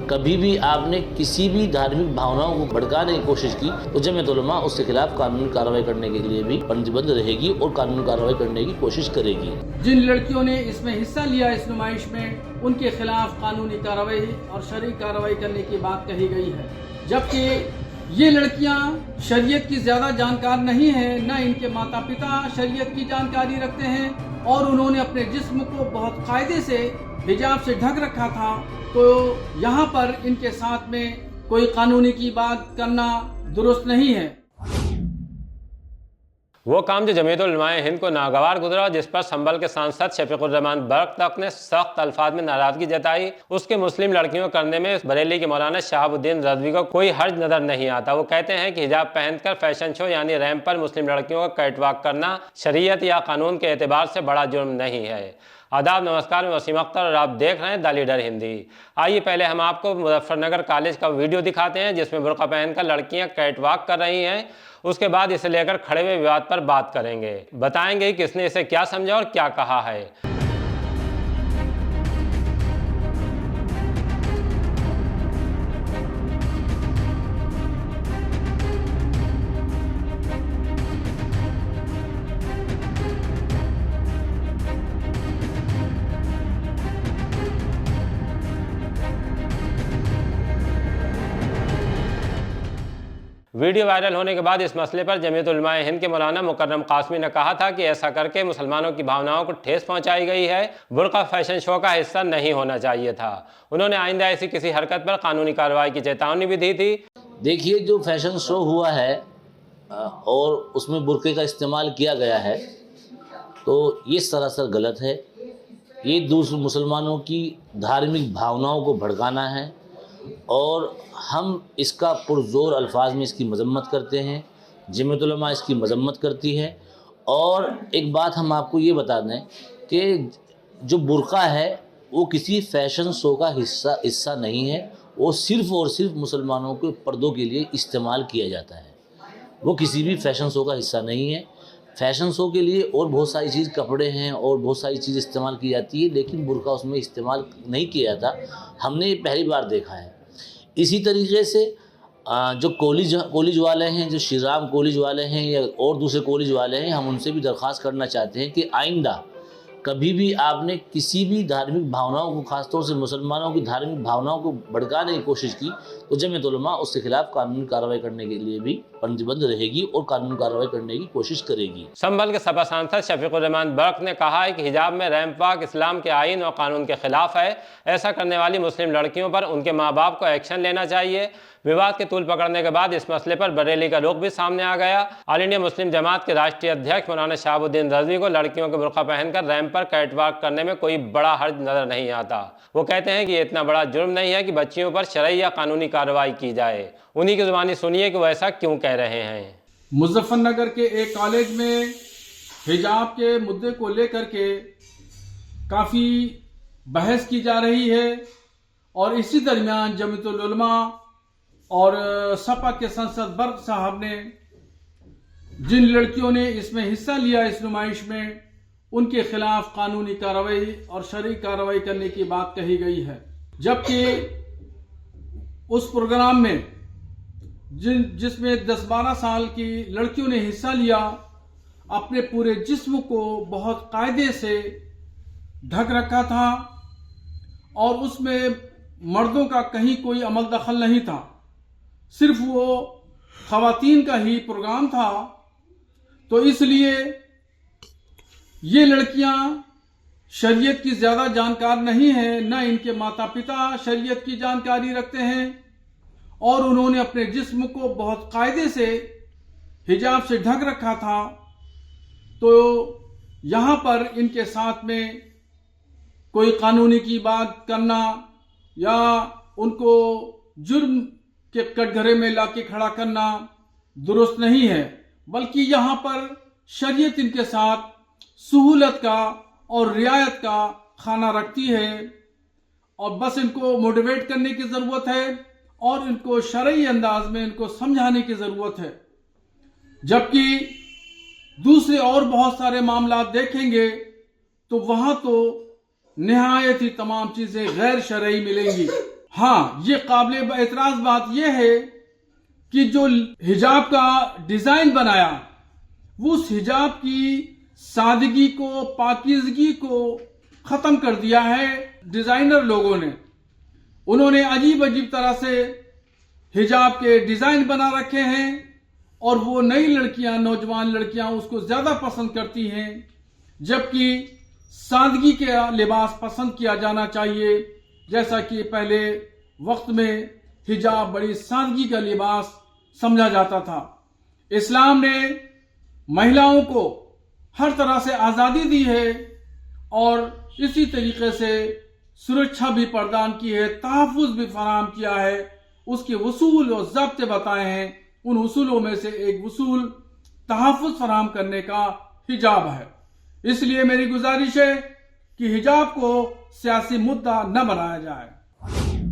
कभी भी आपने किसी भी धार्मिक भावनाओं को भड़काने की कोशिश की तो जमीयत उलमा उसके खिलाफ कानूनी कार्रवाई करने के लिए भी प्रतिबद्ध रहेगी और कानूनी कार्रवाई करने की कोशिश करेगी। जिन लड़कियों ने इसमें हिस्सा लिया इस नुमाइश में, उनके खिलाफ कानूनी कार्रवाई और शरई कार्रवाई करने की बात कही गई है। जबकि ये लड़कियां शरीयत की ज्यादा जानकार नहीं है, न इनके माता पिता शरीयत की जानकारी रखते हैं और उन्होंने अपने जिस्म को बहुत कायदे से हिजाब से ढक रखा था। तो यहाँ पर इनके साथ में कोई कानूनी की बात करना दुरुस्त नहीं है। वो काम जो जमीयत उलमाए हिंद को नागवार गुजरा और जिस पर संभल के सांसद शफीकुर रहमान बर्क तक ने सख्त अल्फाज में नाराजगी जताई, उसके मुस्लिम लड़कियों करने में बरेली के मौलाना शहाबुद्दीन रजवी को कोई हर्ज नजर नहीं आता। वो कहते हैं कि हिजाब पहनकर फैशन शो यानी रैंप पर मुस्लिम लड़कियों का कैटवॉक करना शरीयत या कानून के एतबार से बड़ा जुर्म नहीं है। आदाब, नमस्कार, मैं वसीम अख्तर और आप देख रहे हैं द लीडर हिंदी। आइए पहले हम आपको मुजफ्फरनगर कॉलेज का वीडियो दिखाते हैं जिसमें बुर्का पहनकर लड़कियां कैटवॉक कर रही हैं। उसके बाद इसे लेकर खड़े हुए विवाद पर बात करेंगे, बताएंगे किसने इसे क्या समझा और क्या कहा है। वीडियो वायरल होने के बाद इस मसले पर जमीयत उलमाए हिंद के मौलाना मुकर्रम कासमी ने कहा था कि ऐसा करके मुसलमानों की भावनाओं को ठेस पहुंचाई गई है। बुर्का फैशन शो का हिस्सा नहीं होना चाहिए था। उन्होंने आइंदा ऐसी किसी हरकत पर कानूनी कार्रवाई की चेतावनी भी दी थी। देखिए, जो फैशन शो हुआ है और उसमें बुर्के का इस्तेमाल किया गया है तो ये सरासर गलत है। ये दूसरे मुसलमानों की धार्मिक भावनाओं को भड़काना है और हम इसका पुरजोर अल्फाज में इसकी मजम्मत करते हैं। जमीयत उलमा इसकी मजम्मत करती है। और एक बात हम आपको ये बता दें कि जो बुर्का है वो किसी फैशन शो का हिस्सा नहीं है। वो सिर्फ़ और सिर्फ मुसलमानों के पर्दों के लिए इस्तेमाल किया जाता है। वो किसी भी फैशन शो का हिस्सा नहीं है। फैशन शो के लिए और बहुत सारी चीज़, कपड़े हैं और बहुत सारी चीज़ इस्तेमाल की जाती है, लेकिन बुर्का उसमें इस्तेमाल नहीं किया जाता। हमने ये पहली बार देखा है। इसी तरीके से जो कॉलेज वाले हैं, जो श्री राम कॉलेज वाले हैं या और दूसरे कॉलेज वाले हैं, हम उनसे भी दरख्वास्त करना चाहते हैं कि आइंदा कभी भी आपने किसी भी धार्मिक भावनाओं को, ख़ासतौर से मुसलमानों की धार्मिक भावनाओं को भड़काने की कोशिश की तो जमीयत उलमा उसके खिलाफ कानूनी कार्रवाई करने के लिए भी प्रतिबद्ध रहेगी और कानूनी कार्रवाई करने की कोशिश करेगी। संभल के सपा सांसद शफीकुर रहमान बर्क ने कहा है कि हिजाब में रैंप वॉक इस्लाम के आईन और कानून के खिलाफ है। ऐसा करने वाली मुस्लिम लड़कियों पर उनके माँ बाप को एक्शन लेना चाहिए। विवाद के तूल पकड़ने के बाद इस मसले पर बरेली का रुख भी सामने आ गया। ऑल इंडिया मुस्लिम जमात के राष्ट्रीय अध्यक्ष मौलाना शहाबुद्दीन रजवी को लड़कियों के बुर्का पहनकर रैंप पर कैटवॉक करने में कोई बड़ा हर्ज नजर नहीं आता। वो कहते हैं कि ये इतना बड़ा जुर्म नहीं है कि बच्चियों पर शरई या कानूनी कार्रवाई की जाए। उन्हीं की जुबानी सुनिए कि वो ऐसा क्यों कह रहे हैं। मुजफ्फरनगर के एक कॉलेज में हिजाब के मुद्दे को लेकर के काफ़ी बहस की जा रही है और इसी दरमियान जमीयत उलमा और सपा के सांसद बर्क साहब ने जिन लड़कियों ने इसमें हिस्सा लिया इस नुमाइश में, उनके खिलाफ कानूनी कार्रवाई और शरई कार्रवाई करने की बात कही गई है। जबकि उस प्रोग्राम में जिसमें 10-12 साल की लड़कियों ने हिस्सा लिया, अपने पूरे जिस्म को बहुत कायदे से ढक रखा था और उसमें मर्दों का कहीं कोई अमल दखल नहीं था। सिर्फ वो खवातीन का ही प्रोग्राम था। तो इसलिए ये लड़कियां शरीयत की ज्यादा जानकार नहीं है, न इनके माता पिता शरीयत की जानकारी रखते हैं और उन्होंने अपने जिस्म को बहुत कायदे से हिजाब से ढक रखा था। तो यहाँ पर इनके साथ में कोई कानूनी की बात करना या उनको जुर्म के कटघरे में लाके खड़ा करना दुरुस्त नहीं है, बल्कि यहाँ पर शरीयत इनके साथ सहूलत का और रियायत का खाना रखती है और बस इनको मोटिवेट करने की ज़रूरत है और इनको शरई अंदाज में इनको समझाने की ज़रूरत है। जबकि दूसरे और बहुत सारे मामला देखेंगे तो वहाँ तो निहायत ही तमाम चीजें गैर शरई मिलेंगी। हाँ, ये काबिल एतराज बात यह है कि जो हिजाब का डिजाइन बनाया वो उस हिजाब की सादगी को, पाकीज़गी को खत्म कर दिया है डिजाइनर लोगों ने। उन्होंने अजीब अजीब तरह से हिजाब के डिजाइन बना रखे हैं और वो नई लड़कियां, नौजवान लड़कियां उसको ज्यादा पसंद करती हैं, जबकि सादगी के लिबास पसंद किया जाना चाहिए। जैसा कि पहले वक्त में हिजाब बड़ी सादगी का लिबास समझा जाता था। इस्लाम ने महिलाओं को हर तरह से आज़ादी दी है और इसी तरीके से सुरक्षा भी प्रदान की है, तहफ़्फ़ुज़ भी फराहम किया है, उसके उसूल और ज़ाब्ते बताए हैं। उन उसूलों में से एक उसूल तहफ़्फ़ुज़ फराहम करने का हिजाब है। इसलिए मेरी गुजारिश है कि हिजाब को सियासी मुद्दा न बनाया जाए।